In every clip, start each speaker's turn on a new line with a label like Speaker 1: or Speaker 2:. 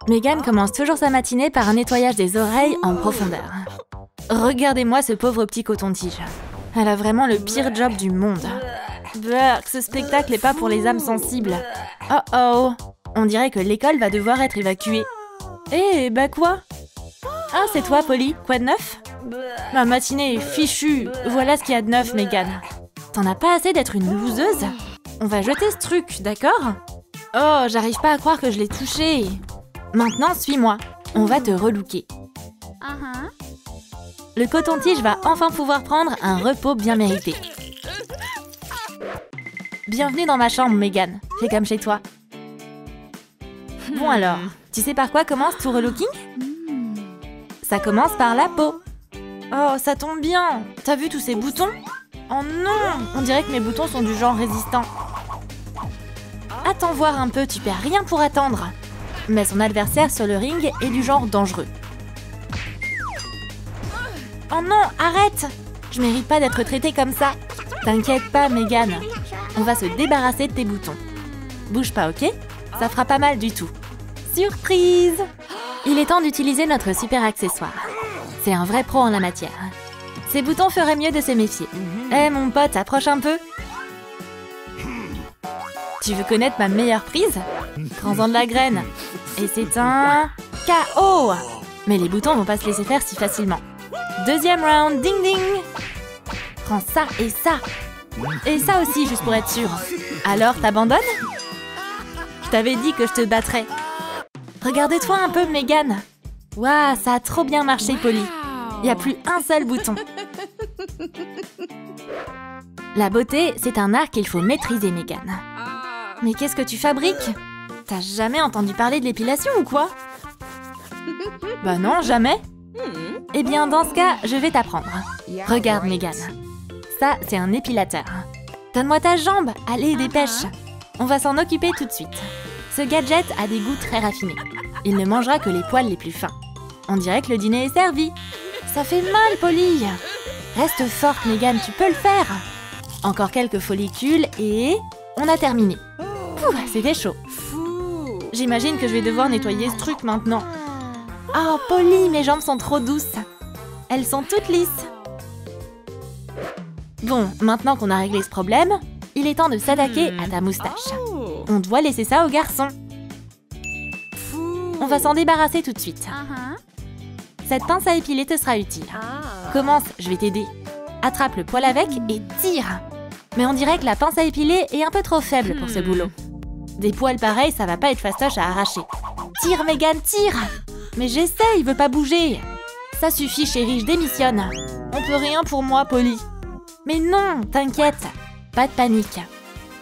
Speaker 1: Megan commence toujours sa matinée par un nettoyage des oreilles en profondeur. Regardez-moi ce pauvre petit coton-tige. Elle a vraiment le pire job du monde. Brrr, ce spectacle n'est pas pour les âmes sensibles. Oh oh, on dirait que l'école va devoir être évacuée. Eh, bah quoi? Ah, c'est toi, Polly. Quoi de neuf? Ma matinée est fichue. Voilà ce qu'il y a de neuf, Megan. T'en as pas assez d'être une loseuse? On va jeter ce truc, d'accord? Oh, j'arrive pas à croire que je l'ai touché. Maintenant, suis-moi. On va te relooker. Le coton-tige va enfin pouvoir prendre un repos bien mérité. Bienvenue dans ma chambre, Megan. Fais comme chez toi. Bon alors, tu sais par quoi commence tout relooking? Ça commence par la peau. Oh, ça tombe bien. T'as vu tous ces boutons? Oh non, on dirait que mes boutons sont du genre résistant. Attends voir un peu, tu perds rien pour attendre. Mais son adversaire sur le ring est du genre dangereux. Oh non, arrête! Je mérite pas d'être traitée comme ça. T'inquiète pas, Megan. On va se débarrasser de tes boutons. Bouge pas, ok? Ça fera pas mal du tout. Surprise! Il est temps d'utiliser notre super accessoire. C'est un vrai pro en la matière. Ces boutons feraient mieux de se méfier. Eh mon pote, approche un peu. Tu veux connaître ma meilleure prise? Prends-en de la graine. Et c'est un... KO! Mais les boutons vont pas se laisser faire si facilement. Deuxième round, ding ding! Prends ça et ça. Et ça aussi, juste pour être sûr. Alors, t'abandonnes? Je t'avais dit que je te battrais. Regarde-toi un peu, Megan. Waouh, ça a trop bien marché, Polly. Il n'y a plus un seul bouton. La beauté, c'est un art qu'il faut maîtriser, Megan. Mais qu'est-ce que tu fabriques? T'as jamais entendu parler de l'épilation ou quoi? Bah non, jamais. Eh bien, dans ce cas, je vais t'apprendre. Regarde, Megan. Ça, c'est un épilateur. Donne-moi ta jambe. Allez, dépêche. On va s'en occuper tout de suite. Ce gadget a des goûts très raffinés. Il ne mangera que les poils les plus fins. On dirait que le dîner est servi. Ça fait mal, Polly. Reste forte, Megan, tu peux le faire. Encore quelques follicules et... on a terminé. C'était chaud. J'imagine que je vais devoir nettoyer ce truc maintenant. Oh, Polly, mes jambes sont trop douces. Elles sont toutes lisses. Bon, maintenant qu'on a réglé ce problème, il est temps de s'attaquer à ta moustache. On doit laisser ça aux garçons. On va s'en débarrasser tout de suite. Cette pince à épiler te sera utile. Commence, je vais t'aider. Attrape le poil avec et tire. Mais on dirait que la pince à épiler est un peu trop faible pour ce boulot. Des poils pareils, ça va pas être fastoche à arracher. Tire, Megan, tire! Mais j'essaie, il veut pas bouger. Ça suffit, chérie, je démissionne. On peut rien pour moi, Polly. Mais non, t'inquiète. Pas de panique.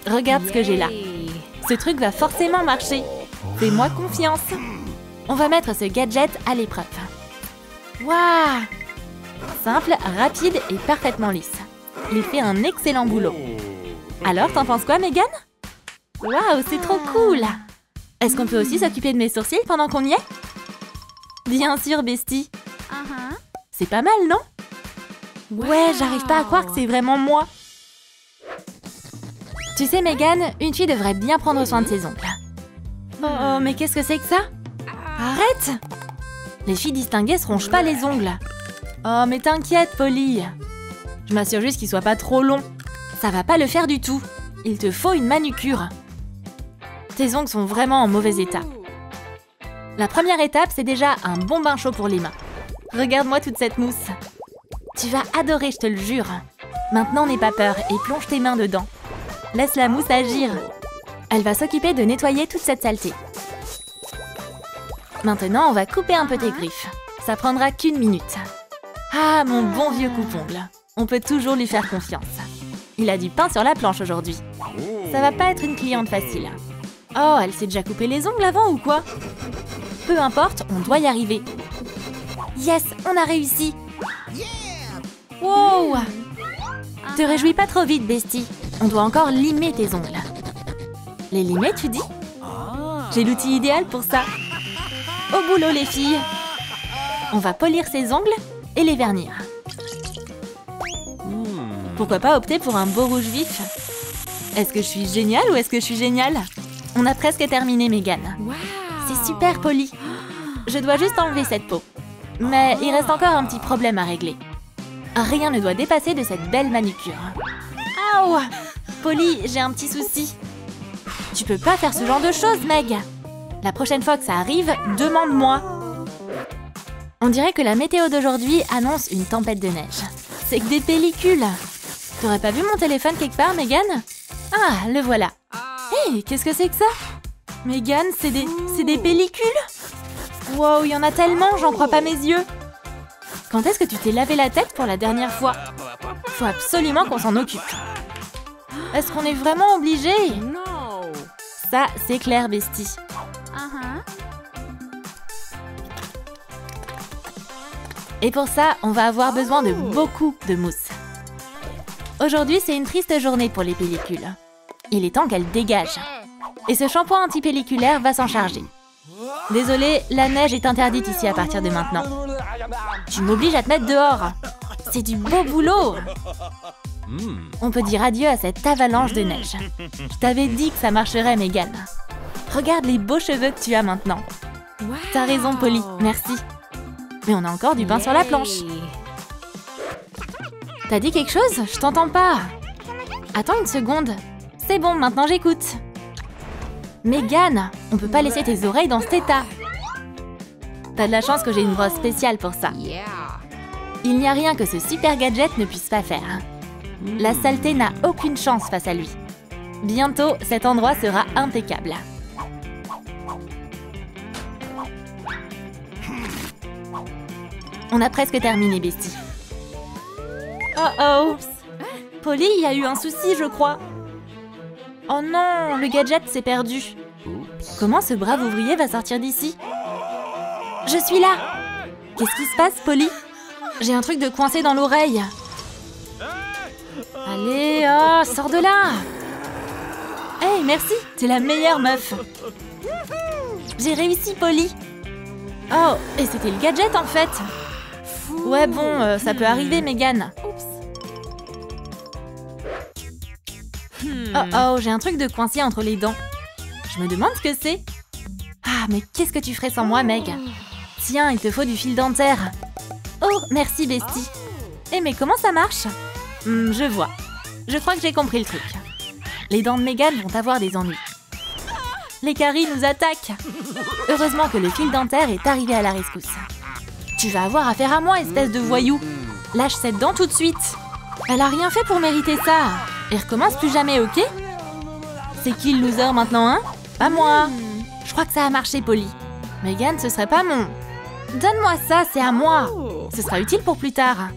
Speaker 1: Regarde ce que j'ai là. Ce truc va forcément marcher. Fais-moi confiance. On va mettre ce gadget à l'épreuve. Waouh! Simple, rapide et parfaitement lisse. Il fait un excellent boulot. Alors, t'en penses quoi, Megan? Waouh, c'est trop cool! Est-ce qu'on peut aussi s'occuper de mes sourcils pendant qu'on y est? Bien sûr, bestie. C'est pas mal, non? Ouais, j'arrive pas à croire que c'est vraiment moi. Tu sais, Megan, une fille devrait bien prendre soin de ses ongles. Oh, mais qu'est-ce que c'est que ça? Arrête! Les filles distinguées se rongent pas les ongles. Oh, mais t'inquiète, Polly. Je m'assure juste qu'ils soient pas trop longs. Ça va pas le faire du tout. Il te faut une manucure. Tes ongles sont vraiment en mauvais état. La première étape, c'est déjà un bon bain chaud pour les mains. Regarde-moi toute cette mousse. Tu vas adorer, je te le jure. Maintenant, n'aie pas peur et plonge tes mains dedans. Laisse la mousse agir. Elle va s'occuper de nettoyer toute cette saleté. Maintenant, on va couper un peu tes griffes. Ça prendra qu'une minute. Ah, mon bon vieux coupe-ongle. On peut toujours lui faire confiance. Il a du pain sur la planche aujourd'hui. Ça va pas être une cliente facile. Oh, elle s'est déjà coupé les ongles avant ou quoi? Peu importe, on doit y arriver. Yes, on a réussi. Wow! Te réjouis pas trop vite, bestie. On doit encore limer tes ongles. Les limer, tu dis? J'ai l'outil idéal pour ça. Au boulot, les filles. On va polir ses ongles et les vernir. Pourquoi pas opter pour un beau rouge vif? Est-ce que je suis géniale ou est-ce que je suis géniale? On a presque terminé, Megan. C'est super, Polly. Je dois juste enlever cette peau. Mais il reste encore un petit problème à régler. Rien ne doit dépasser de cette belle manucure. Aouh! Polly, j'ai un petit souci. Tu peux pas faire ce genre de choses, Meg. La prochaine fois que ça arrive, demande-moi. On dirait que la météo d'aujourd'hui annonce une tempête de neige. C'est que des pellicules. T'aurais pas vu mon téléphone quelque part, Megan? Ah, le voilà. Hé, qu'est-ce que c'est que ça? Megan, c'est des pellicules? Wow, il y en a tellement, j'en crois pas mes yeux. Quand est-ce que tu t'es lavé la tête pour la dernière fois? Faut absolument qu'on s'en occupe. Est-ce qu'on est vraiment obligé? Ça, c'est clair, bestie. Et pour ça, on va avoir besoin de beaucoup de mousse. Aujourd'hui, c'est une triste journée pour les pellicules. Il est temps qu'elles dégagent. Et ce shampoing antipelliculaire va s'en charger. Désolée, la neige est interdite ici à partir de maintenant. Tu m'obliges à te mettre dehors. C'est du beau boulot. On peut dire adieu à cette avalanche de neige. Je t'avais dit que ça marcherait, Megan. Regarde les beaux cheveux que tu as maintenant. T'as raison, Polly, merci. Mais on a encore du pain sur la planche. T'as dit quelque chose? Je t'entends pas. Attends une seconde. C'est bon, maintenant j'écoute. Megan, on peut pas laisser tes oreilles dans cet état. T'as de la chance que j'ai une brosse spéciale pour ça. Il n'y a rien que ce super gadget ne puisse pas faire. La saleté n'a aucune chance face à lui. Bientôt, cet endroit sera impeccable. On a presque terminé, bestie. Oh oh! Polly, il y a eu un souci, je crois. Oh non, le gadget s'est perdu. Comment ce brave ouvrier va sortir d'ici? Je suis là! Qu'est-ce qui se passe, Polly? J'ai un truc de coincé dans l'oreille. Allez, oh, sors de là! Hey, merci, t'es la meilleure meuf. J'ai réussi, Polly. Oh, et c'était le gadget en fait. Ouais, bon, ça peut arriver, Megan. Oh oh, j'ai un truc de coincé entre les dents. Je me demande ce que c'est. Ah, mais qu'est-ce que tu ferais sans moi, Meg? Tiens, il te faut du fil dentaire. Oh, merci, bestie. Eh, mais comment ça marche? Je vois. Je crois que j'ai compris le truc. Les dents de Megan vont avoir des ennuis. Les caries nous attaquent. Heureusement que le fil dentaire est arrivé à la rescousse. Tu vas avoir affaire à moi, espèce de voyou. Lâche cette dent tout de suite. Elle a rien fait pour mériter ça. Et recommence plus jamais, ok? C'est qui le loser maintenant, hein? Pas moi. Je crois que ça a marché, Polly. Megan, ce serait pas mon... Donne-moi ça, c'est à moi. Ce sera utile pour plus tard.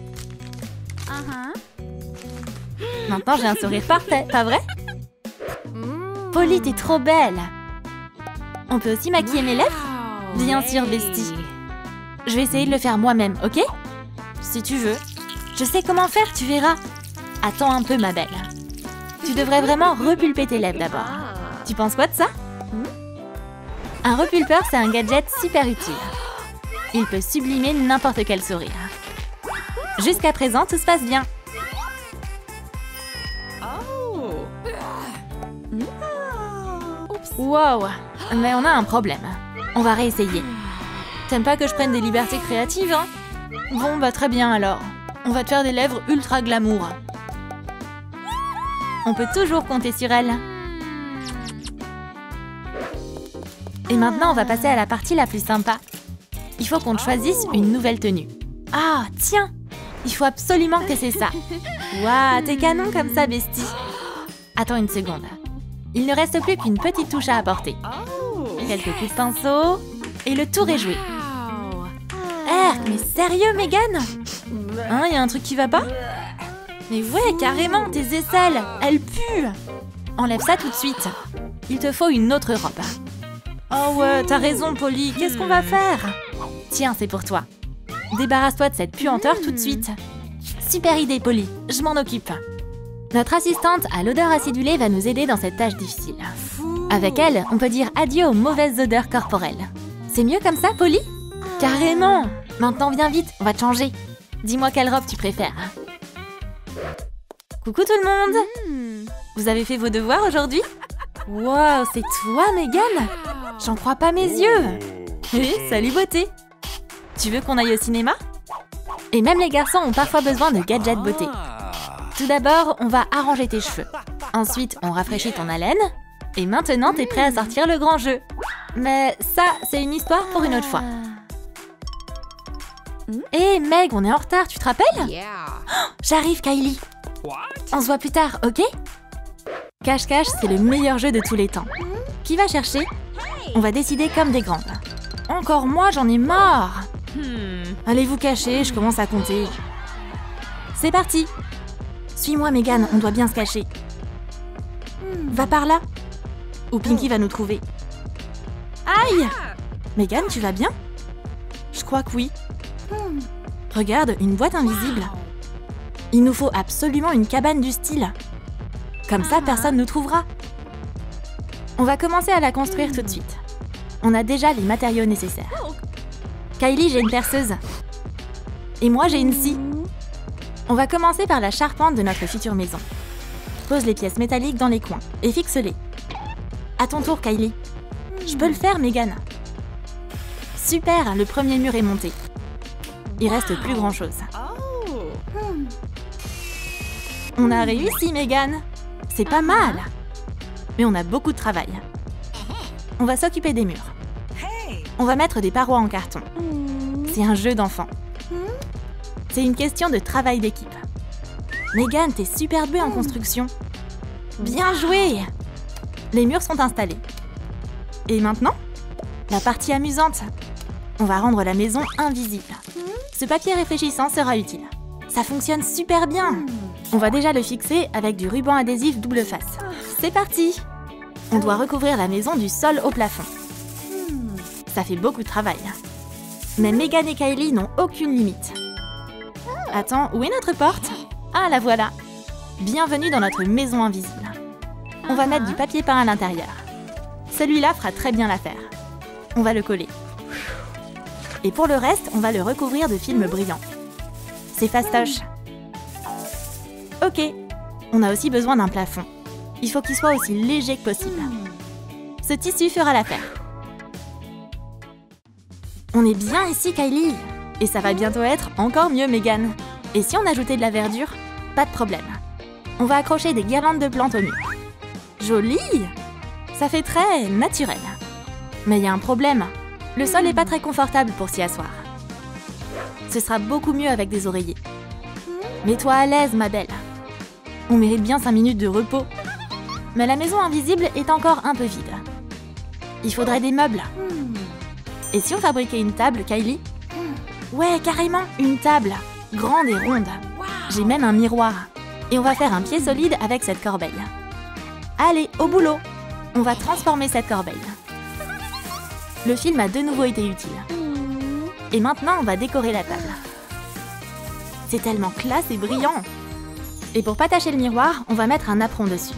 Speaker 1: Maintenant, j'ai un sourire parfait, pas vrai? Polly, t'es trop belle. On peut aussi maquiller mes lèvres? Bien sûr, bestie. Je vais essayer de le faire moi-même, ok? Si tu veux. Je sais comment faire, tu verras. Attends un peu, ma belle. Tu devrais vraiment repulper tes lèvres d'abord. Tu penses quoi de ça? Un repulpeur, c'est un gadget super utile. Il peut sublimer n'importe quel sourire. Jusqu'à présent, tout se passe bien. Wow, mais on a un problème. On va réessayer. T'aimes pas que je prenne des libertés créatives, hein? Bon, bah très bien alors. On va te faire des lèvres ultra glamour. On peut toujours compter sur elle. Et maintenant, on va passer à la partie la plus sympa. Il faut qu'on te choisisse une nouvelle tenue. Ah, tiens! Il faut absolument que c'est ça. Waouh, t'es canon comme ça, bestie. Attends une seconde. Il ne reste plus qu'une petite touche à apporter. Quelques coups de pinceau, et le tour est joué. Mais sérieux, Megan? Hein, y a un truc qui va pas? Mais ouais, carrément, tes aisselles, elles puent. Enlève ça tout de suite. Il te faut une autre robe. Oh ouais, t'as raison, Polly, qu'est-ce qu'on va faire? Tiens, c'est pour toi. Débarrasse-toi de cette puanteur tout de suite. Super idée, Polly, je m'en occupe. Notre assistante à l'odeur acidulée va nous aider dans cette tâche difficile. Avec elle, on peut dire adieu aux mauvaises odeurs corporelles. C'est mieux comme ça, Polly? Carrément! Maintenant, viens vite, on va te changer. Dis-moi quelle robe tu préfères. Coucou tout le monde! Vous avez fait vos devoirs aujourd'hui? Wow, c'est toi, Megan? J'en crois pas mes yeux. Hé, salut beauté. Tu veux qu'on aille au cinéma? Et même les garçons ont parfois besoin de gadgets beauté. Tout d'abord, on va arranger tes cheveux. Ensuite, on rafraîchit ton haleine. Et maintenant, t'es prêt à sortir le grand jeu. Mais ça, c'est une histoire pour une autre fois. Hé, Meg, on est en retard, tu te rappelles? Oh, j'arrive, Kylie. On se voit plus tard, ok? Cache-cache, c'est le meilleur jeu de tous les temps. Qui va chercher? On va décider comme des grandes. Encore moi, j'en ai marre. Allez vous cacher, je commence à compter. C'est parti. Suis-moi, Megan, on doit bien se cacher. Va par là. Ou Pinky va nous trouver. Aïe! Megan, tu vas bien? Je crois que oui. Regarde, une boîte invisible. Il nous faut absolument une cabane du style. Comme ça, personne ne nous trouvera. On va commencer à la construire tout de suite. On a déjà les matériaux nécessaires. Kylie, j'ai une perceuse. Et moi, j'ai une scie. On va commencer par la charpente de notre future maison. Pose les pièces métalliques dans les coins et fixe-les. À ton tour, Kylie. Je peux le faire, Megan. Super, le premier mur est monté. Il reste plus grand-chose. On a réussi, Megan. C'est pas mal. Mais on a beaucoup de travail. On va s'occuper des murs. On va mettre des parois en carton. C'est un jeu d'enfant. C'est une question de travail d'équipe. Megan, t'es super douée en construction. Bien joué! Les murs sont installés. Et maintenant, la partie amusante. On va rendre la maison invisible. Ce papier réfléchissant sera utile. Ça fonctionne super bien. On va déjà le fixer avec du ruban adhésif double face. C'est parti! On doit recouvrir la maison du sol au plafond. Ça fait beaucoup de travail. Mais Megan et Kylie n'ont aucune limite. Attends, où est notre porte? Ah, la voilà! Bienvenue dans notre maison invisible. On va mettre du papier peint à l'intérieur. Celui-là fera très bien l'affaire. On va le coller. Et pour le reste, on va le recouvrir de film brillant. C'est fastoche. Ok, on a aussi besoin d'un plafond. Il faut qu'il soit aussi léger que possible. Ce tissu fera l'affaire. On est bien ici, Kylie. Et ça va bientôt être encore mieux, Megan. Et si on ajoutait de la verdure? Pas de problème. On va accrocher des guirlandes de plantes au mur. Joli! Ça fait très naturel. Mais il y a un problème. Le sol n'est pas très confortable pour s'y asseoir. Ce sera beaucoup mieux avec des oreillers. Mets-toi à l'aise, ma belle. On mérite bien 5 minutes de repos. Mais la maison invisible est encore un peu vide. Il faudrait des meubles. Et si on fabriquait une table, Kylie? Ouais, carrément, une table. Grande et ronde. J'ai même un miroir. Et on va faire un pied solide avec cette corbeille. Allez, au boulot. On va transformer cette corbeille. Le film a de nouveau été utile. Et maintenant, on va décorer la table. C'est tellement classe et brillant. Et pour pas tacher le miroir, on va mettre un apron dessus.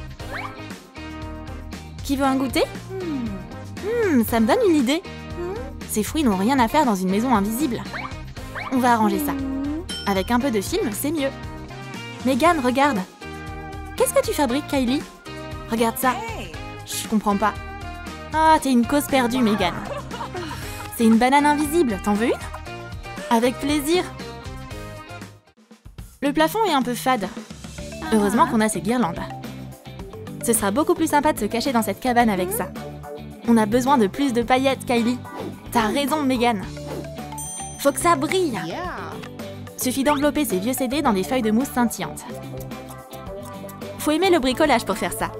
Speaker 1: Qui veut un goûter? Ça me donne une idée. Ces fruits n'ont rien à faire dans une maison invisible. On va arranger ça. Avec un peu de film, c'est mieux. Megan, regarde. Qu'est-ce que tu fabriques, Kylie? Regarde ça. Je comprends pas. Ah, t'es une cause perdue, Megan. C'est une banane invisible, t'en veux une? Avec plaisir. Le plafond est un peu fade. Heureusement qu'on a ces guirlandes. Ce sera beaucoup plus sympa de se cacher dans cette cabane avec ça. On a besoin de plus de paillettes, Kylie. T'as raison, Megan. Faut que ça brille. Suffit d'envelopper ces vieux CD dans des feuilles de mousse scintillantes. Faut aimer le bricolage pour faire ça.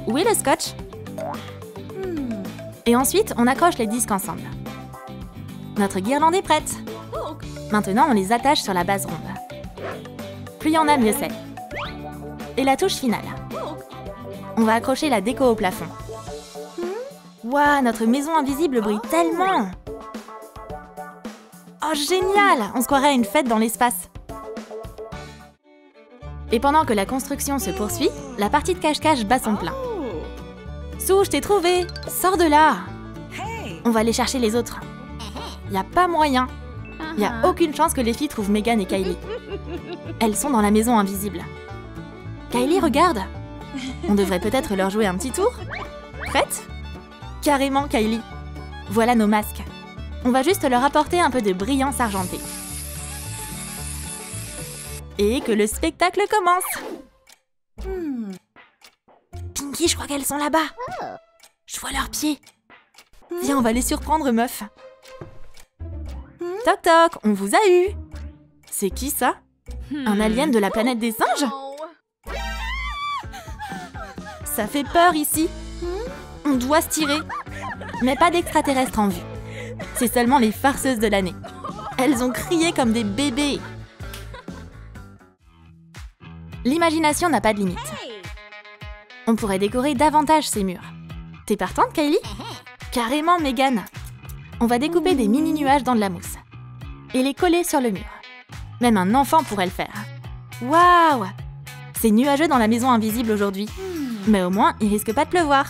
Speaker 1: Où est le scotch? Et ensuite, on accroche les disques ensemble. Notre guirlande est prête. Maintenant, on les attache sur la base ronde. Plus il y en a, mieux c'est. Et la touche finale. On va accrocher la déco au plafond. Waouh, notre maison invisible brille tellement! Oh, génial! On se croirait à une fête dans l'espace. Et pendant que la construction se poursuit, la partie de cache-cache bat son plein. Sue, je t'ai trouvé! Sors de là! On va aller chercher les autres. Y a pas moyen. Y a aucune chance que les filles trouvent Megan et Kylie. Elles sont dans la maison invisible. Kylie, regarde! On devrait peut-être leur jouer un petit tour. Prête? Carrément, Kylie. Voilà nos masques. On va juste leur apporter un peu de brillance argentée. Et que le spectacle commence. Pinky, je crois qu'elles sont là-bas. Je vois leurs pieds. Viens, on va les surprendre, meuf. Toc toc, on vous a eu. C'est qui ça? Un alien de la planète des singes? Ça fait peur ici. On doit se tirer. Mais pas d'extraterrestres en vue. C'est seulement les farceuses de l'année. Elles ont crié comme des bébés. L'imagination n'a pas de limite. On pourrait décorer davantage ces murs. T'es partante, Kylie? Carrément, Megan. On va découper des mini-nuages dans de la mousse et les coller sur le mur. Même un enfant pourrait le faire. Waouh! C'est nuageux dans la maison invisible aujourd'hui. Mais au moins, il risque pas de pleuvoir.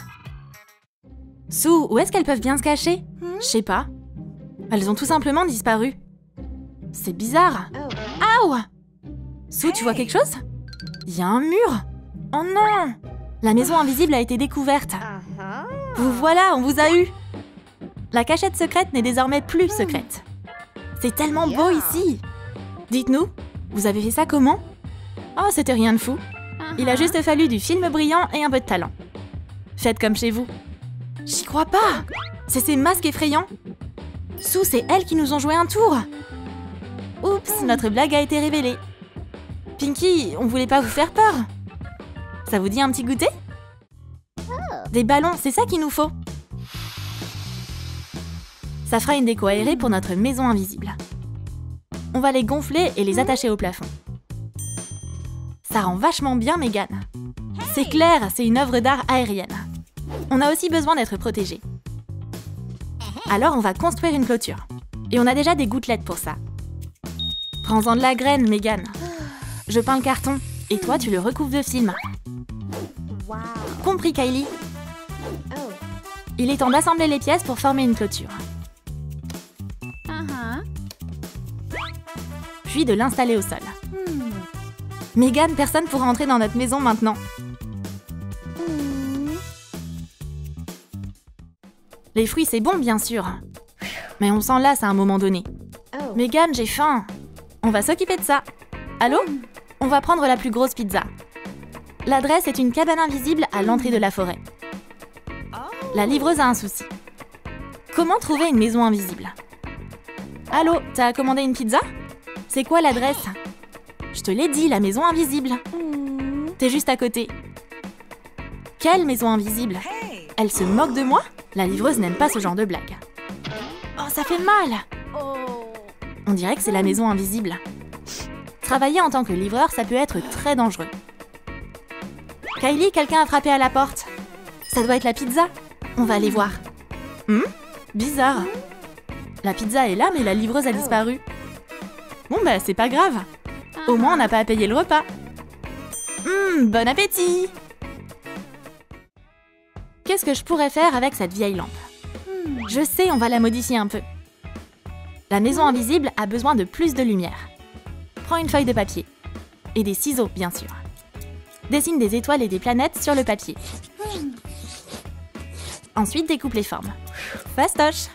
Speaker 1: Sue, où est-ce qu'elles peuvent bien se cacher? Je sais pas. Elles ont tout simplement disparu. C'est bizarre. Aouh! Sue, tu vois quelque chose? Il y a un mur. Oh non! La maison invisible a été découverte. Vous voilà, on vous a eu. La cachette secrète n'est désormais plus secrète. C'est tellement beau ici. Dites-nous, vous avez fait ça comment? Oh, c'était rien de fou. Il a juste fallu du film brillant et un peu de talent. Faites comme chez vous. J'y crois pas. C'est ces masques effrayants. Sue, c'est elles qui nous ont joué un tour. Oups, notre blague a été révélée. Pinky, on voulait pas vous faire peur. Ça vous dit un petit goûter? Des ballons, c'est ça qu'il nous faut. Ça fera une déco aérée pour notre maison invisible. On va les gonfler et les attacher au plafond. Ça rend vachement bien, Megan. C'est clair, c'est une œuvre d'art aérienne. On a aussi besoin d'être protégé. Alors on va construire une clôture. Et on a déjà des gouttelettes pour ça. Prends-en de la graine, Megan. Je peins le carton, et toi tu le recouvres de film. Compris, Kylie. Il est temps d'assembler les pièces pour former une clôture. Puis de l'installer au sol. Megan, personne pourra entrer dans notre maison maintenant. Les fruits, c'est bon, bien sûr. Mais on s'en lasse à un moment donné. Megan, j'ai faim. On va s'occuper de ça. Allô? On va prendre la plus grosse pizza. L'adresse est une cabane invisible à l'entrée de la forêt. La livreuse a un souci. Comment trouver une maison invisible? Allô, t'as commandé une pizza? C'est quoi l'adresse? Je te l'ai dit, la maison invisible. T'es juste à côté. Quelle maison invisible? Elle se moque de moi? La livreuse n'aime pas ce genre de blague. Oh, ça fait mal! On dirait que c'est la maison invisible. Travailler en tant que livreur, ça peut être très dangereux. Kylie, quelqu'un a frappé à la porte. Ça doit être la pizza. On va aller voir. Bizarre. La pizza est là, mais la livreuse a disparu. Bon, bah, c'est pas grave. Au moins, on n'a pas à payer le repas. Bon appétit! Qu'est-ce que je pourrais faire avec cette vieille lampe? Je sais, on va la modifier un peu. La maison invisible a besoin de plus de lumière. Prends une feuille de papier. Et des ciseaux, bien sûr. Dessine des étoiles et des planètes sur le papier. Ensuite, découpe les formes. Fastoche!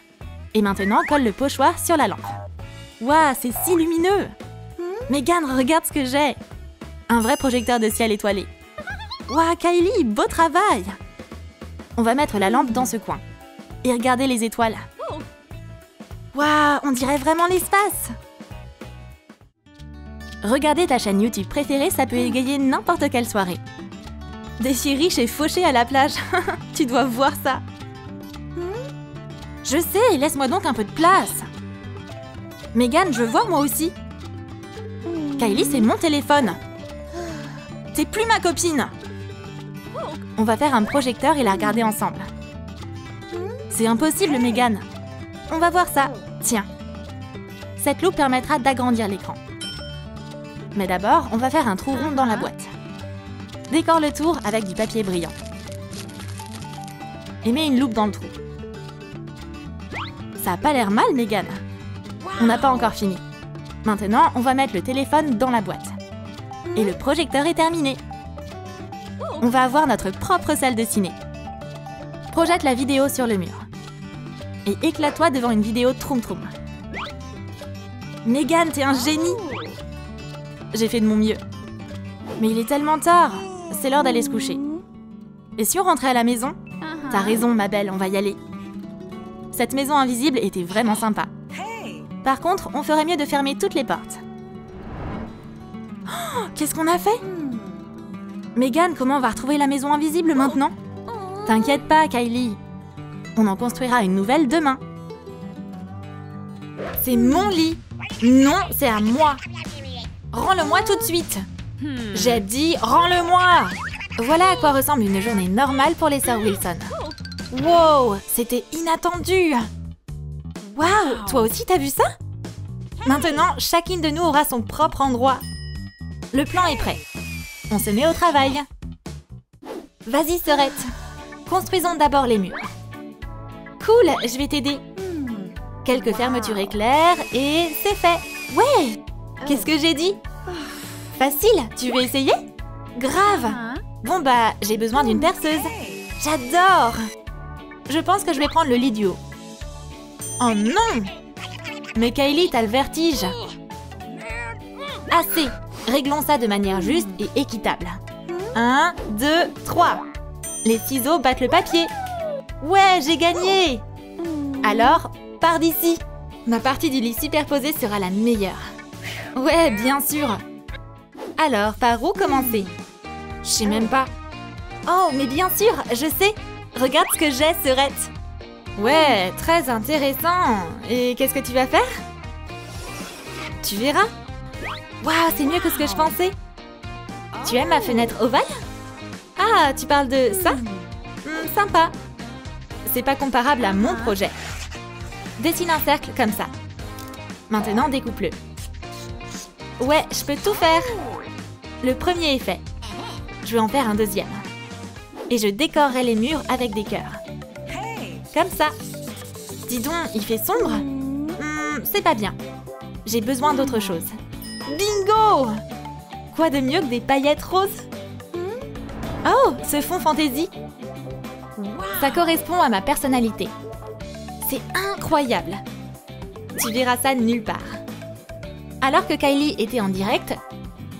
Speaker 1: Et maintenant, colle le pochoir sur la lampe. Waouh, c'est si lumineux! Megan, regarde ce que j'ai! Un vrai projecteur de ciel étoilé. Waouh, Kylie, beau travail! On va mettre la lampe dans ce coin. Et regardez les étoiles. Waouh, on dirait vraiment l'espace! Regarder ta chaîne YouTube préférée, ça peut égayer n'importe quelle soirée. Des filles riches et fauchées à la plage. Tu dois voir ça. Je sais, laisse-moi donc un peu de place. Megan, je veux voir moi aussi. Kylie, c'est mon téléphone. T'es plus ma copine. On va faire un projecteur et la regarder ensemble. C'est impossible, Megan. On va voir ça. Tiens. Cette loupe permettra d'agrandir l'écran. Mais d'abord, on va faire un trou rond dans la boîte. Décore le tour avec du papier brillant. Et mets une loupe dans le trou. Ça a pas l'air mal, Megan. On n'a pas encore fini. Maintenant, on va mettre le téléphone dans la boîte. Et le projecteur est terminé. On va avoir notre propre salle de ciné. Projette la vidéo sur le mur. Et éclate-toi devant une vidéo Troum Troum. Megan, t'es un génie! J'ai fait de mon mieux. Mais il est tellement tard. C'est l'heure d'aller se coucher. Et si on rentrait à la maison? T'as raison, ma belle, on va y aller. Cette maison invisible était vraiment sympa. Par contre, on ferait mieux de fermer toutes les portes. Oh, qu'est-ce qu'on a fait? Megan, comment on va retrouver la maison invisible maintenant? T'inquiète pas, Kylie. On en construira une nouvelle demain. C'est mon lit. Non, c'est à moi. Rends-le-moi tout de suite. J'ai dit, rends-le-moi. Voilà à quoi ressemble une journée normale pour les sœurs Wilson. Wow, c'était inattendu. Waouh, toi aussi t'as vu ça? Maintenant, chacune de nous aura son propre endroit. Le plan est prêt. On se met au travail. Vas-y, sœurette. Construisons d'abord les murs. Cool, je vais t'aider. Quelques fermetures éclairs et c'est fait. Ouais! Qu'est-ce que j'ai dit? Facile, tu veux essayer? Grave! Bon bah, j'ai besoin d'une perceuse. J'adore! Je pense que je vais prendre le lit du haut. Oh non! Mais Kylie, t'as le vertige. Assez! Réglons ça de manière juste et équitable. 1, 2, 3. Les ciseaux battent le papier. Ouais, j'ai gagné! Alors, pars d'ici. Ma partie du lit superposé sera la meilleure. Ouais, bien sûr. Alors, par où commencer? Je sais même pas. Oh, mais bien sûr, je sais. Regarde ce que j'ai, sœurette. Ouais, très intéressant. Et qu'est-ce que tu vas faire? Tu verras. Waouh, c'est mieux que ce que je pensais. Tu aimes ma fenêtre ovale? Ah, tu parles de ça? Sympa. C'est pas comparable à mon projet. Dessine un cercle comme ça. Maintenant, découpe-le. Ouais, je peux tout faire. Le premier est fait. Je vais en faire un deuxième. Et je décorerai les murs avec des cœurs. Comme ça. Dis donc, il fait sombre? C'est pas bien. J'ai besoin d'autre chose. Bingo! Quoi de mieux que des paillettes roses? Oh, ce fond fantaisie. Ça correspond à ma personnalité. C'est incroyable. Tu verras ça nulle part. Alors que Kylie était en direct,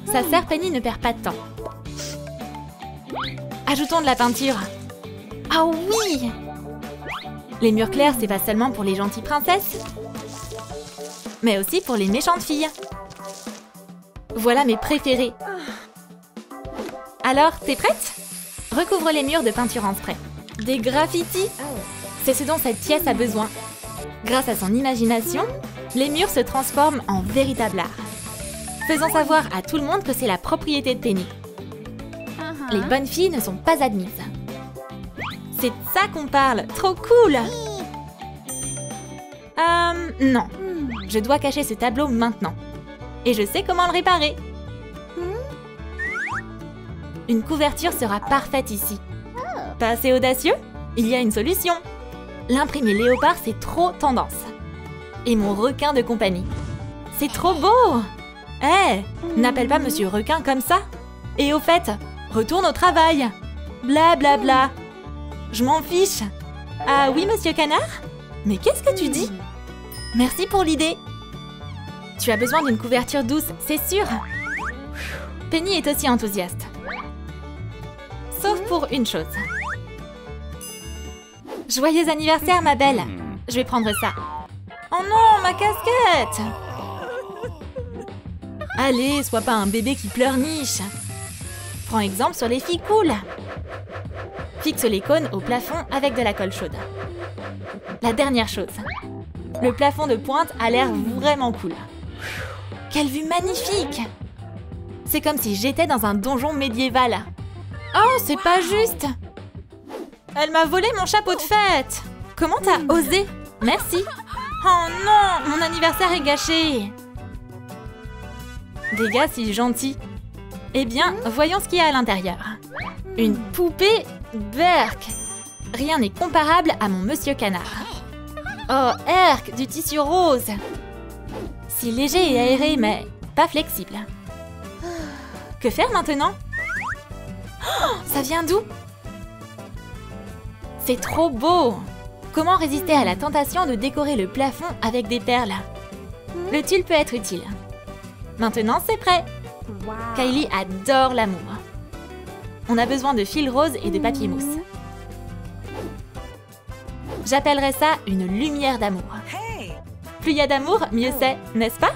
Speaker 1: sa sœur Penny ne perd pas de temps. Ajoutons de la peinture. Ah oui! Les murs clairs, c'est pas seulement pour les gentilles princesses, mais aussi pour les méchantes filles. Voilà mes préférés. Alors, t'es prête? Recouvre les murs de peinture en spray. Des graffitis? C'est ce dont cette pièce a besoin. Grâce à son imagination, les murs se transforment en véritable art. Faisons savoir à tout le monde que c'est la propriété de Penny. Les bonnes filles ne sont pas admises. C'est de ça qu'on parle. Trop cool! Non. Je dois cacher ce tableau maintenant. Et je sais comment le réparer. Une couverture sera parfaite ici. Pas assez audacieux? Il y a une solution. L'imprimé léopard, c'est trop tendance. Et mon requin de compagnie. C'est trop beau! Hé, n'appelle pas Monsieur Requin comme ça. Et au fait, retourne au travail. Bla bla bla. Je m'en fiche. Ah oui, Monsieur Canard? Mais qu'est-ce que tu dis? Merci pour l'idée. Tu as besoin d'une couverture douce, c'est sûr. Penny est aussi enthousiaste. Sauf pour une chose. Joyeux anniversaire, ma belle. Je vais prendre ça. Oh non, ma casquette! Allez, sois pas un bébé qui pleurniche. Prends exemple sur les filles cool. Fixe les cônes au plafond avec de la colle chaude. La dernière chose. Le plafond de pointe a l'air vraiment cool. Quelle vue magnifique! C'est comme si j'étais dans un donjon médiéval. Oh, c'est pas juste! Elle m'a volé mon chapeau de fête! Comment t'as osé? Merci! Oh non, mon anniversaire est gâché! Des gars si gentils. Eh bien, voyons ce qu'il y a à l'intérieur. Une poupée Berk. Rien n'est comparable à mon Monsieur Canard. Oh, Herc, du tissu rose. Si léger et aéré, mais pas flexible. Que faire maintenant? Oh, ça vient d'où? C'est trop beau! Comment résister à la tentation de décorer le plafond avec des perles? Le tulle peut être utile. Maintenant, c'est prêt! Kylie adore l'amour. On a besoin de fil rose et de papier mousse. J'appellerais ça une lumière d'amour. Plus il y a d'amour, mieux c'est, n'est-ce pas?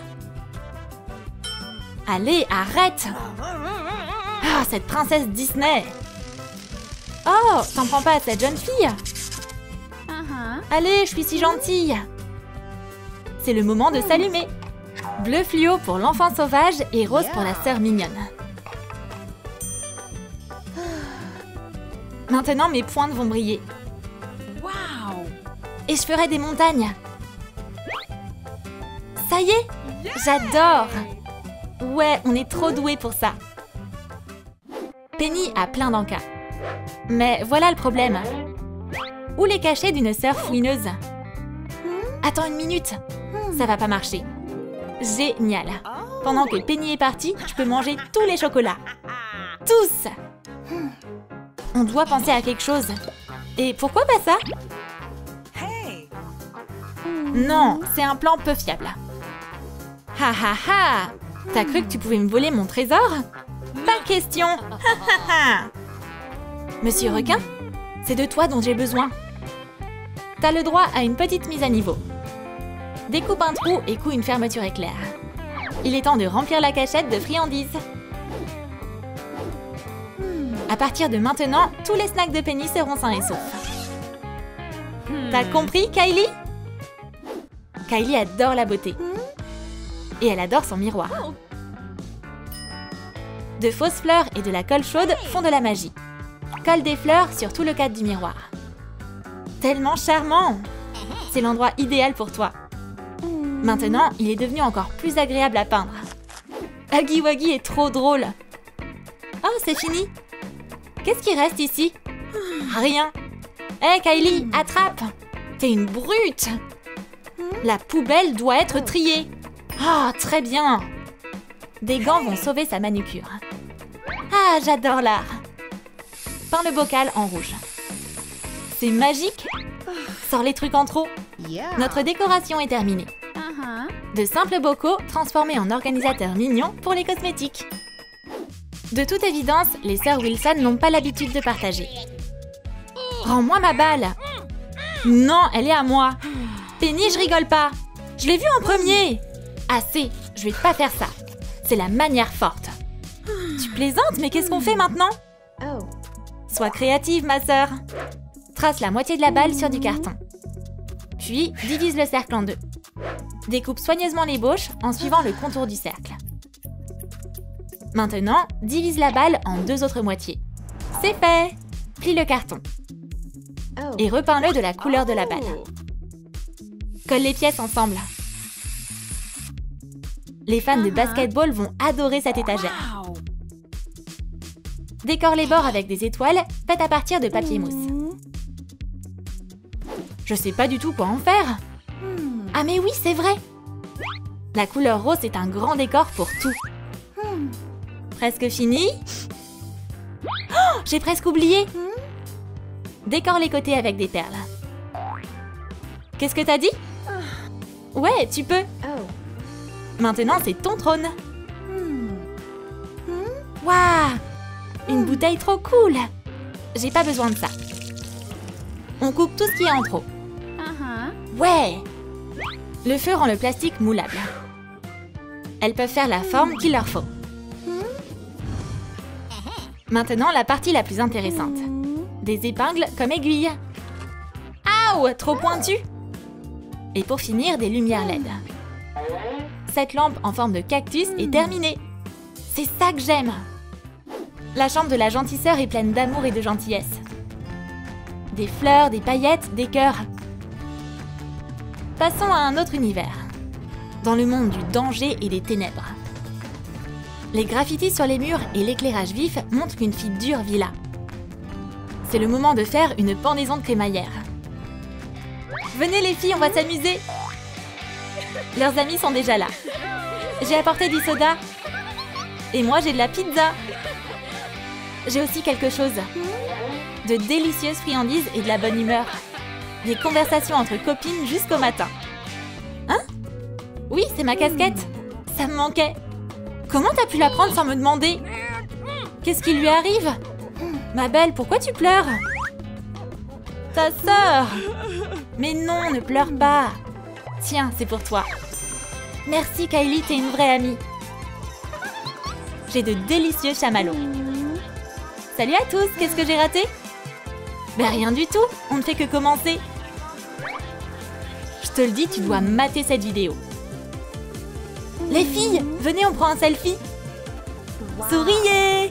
Speaker 1: Allez, arrête! Ah, cette princesse Disney! Oh, t'en prends pas à cette jeune fille? Allez, je suis si gentille! C'est le moment de s'allumer. Bleu fluo pour l'enfant sauvage et rose pour la sœur mignonne. Maintenant, mes pointes vont briller. Et je ferai des montagnes. Ça y est, j'adore! Ouais, on est trop doués pour ça. Penny a plein d'encas. Mais voilà le problème. Où les cachets d'une sœur fouineuse? Attends une minute, ça va pas marcher. Génial. Pendant que Penny est partie, je peux manger tous les chocolats. Tous! On doit penser à quelque chose. Et pourquoi pas ça? Non, c'est un plan peu fiable. Ha ha ha! T'as cru que tu pouvais me voler mon trésor? Pas question! Ha ha ha! Monsieur Requin, c'est de toi dont j'ai besoin. T'as le droit à une petite mise à niveau. Découpe un trou et coud une fermeture éclair. Il est temps de remplir la cachette de friandises. À partir de maintenant, tous les snacks de Penny seront sains et saufs. T'as compris, Kylie? Kylie adore la beauté. Et elle adore son miroir. De fausses fleurs et de la colle chaude font de la magie. Colle des fleurs sur tout le cadre du miroir. Tellement charmant! C'est l'endroit idéal pour toi. Maintenant, il est devenu encore plus agréable à peindre. Huggy Wuggy est trop drôle. Oh, c'est fini. Qu'est-ce qui reste ici? Rien. Hé, Kylie, attrape! T'es une brute! La poubelle doit être triée. Ah, très bien. Des gants vont sauver sa manucure. Ah, j'adore l'art. Peins le bocal en rouge. C'est magique. Sors les trucs en trop. Notre décoration est terminée. De simples bocaux transformés en organisateurs mignons pour les cosmétiques. De toute évidence, les sœurs Wilson n'ont pas l'habitude de partager. Rends-moi ma balle. Non, elle est à moi. Penny, je rigole pas. Je l'ai vue en premier. Assez, je vais pas faire ça. C'est la manière forte. Tu plaisantes, mais qu'est-ce qu'on fait maintenant? Sois créative, ma sœur. Trace la moitié de la balle sur du carton. Puis, divise le cercle en deux. Découpe soigneusement l'ébauche en suivant le contour du cercle. Maintenant, divise la balle en deux autres moitiés. C'est fait! Plie le carton. Et repeins-le de la couleur de la balle. Colle les pièces ensemble. Les fans de basketball vont adorer cette étagère. Décore les bords avec des étoiles faites à partir de papier mousse. Je sais pas du tout quoi en faire. Ah mais oui, c'est vrai. La couleur rose est un grand décor pour tout. Presque fini. Oh, j'ai presque oublié. Décore les côtés avec des perles. Qu'est-ce que t'as dit? Ouais, tu peux. Maintenant, c'est ton trône. Waouh! Une bouteille trop cool. J'ai pas besoin de ça. On coupe tout ce qui est en trop. Ouais! Le feu rend le plastique moulable. Elles peuvent faire la forme qu'il leur faut. Maintenant, la partie la plus intéressante. Des épingles comme aiguilles. Aouh! Trop pointu! Et pour finir, des lumières LED. Cette lampe en forme de cactus est terminée. C'est ça que j'aime. La chambre de la gentille sœur est pleine d'amour et de gentillesse. Des fleurs, des paillettes, des cœurs. Passons à un autre univers. Dans le monde du danger et des ténèbres. Les graffitis sur les murs et l'éclairage vif montrent qu'une fille dure vit là. C'est le moment de faire une pendaison de crémaillère. Venez les filles, on va s'amuser. Leurs amis sont déjà là. J'ai apporté du soda. Et moi, j'ai de la pizza. J'ai aussi quelque chose. De délicieuses friandises et de la bonne humeur. Des conversations entre copines jusqu'au matin. Hein? Oui, c'est ma casquette. Ça me manquait. Comment t'as pu la prendre sans me demander? Qu'est-ce qui lui arrive? Ma belle, pourquoi tu pleures? Ta sœur! Mais non, ne pleure pas. Tiens, c'est pour toi. Merci Kylie, t'es une vraie amie. J'ai de délicieux chamallows. Salut à tous, qu'est-ce que j'ai raté? Ben rien du tout, on ne fait que commencer. Je te le dis, tu dois mater cette vidéo. Les filles, venez, on prend un selfie. Souriez!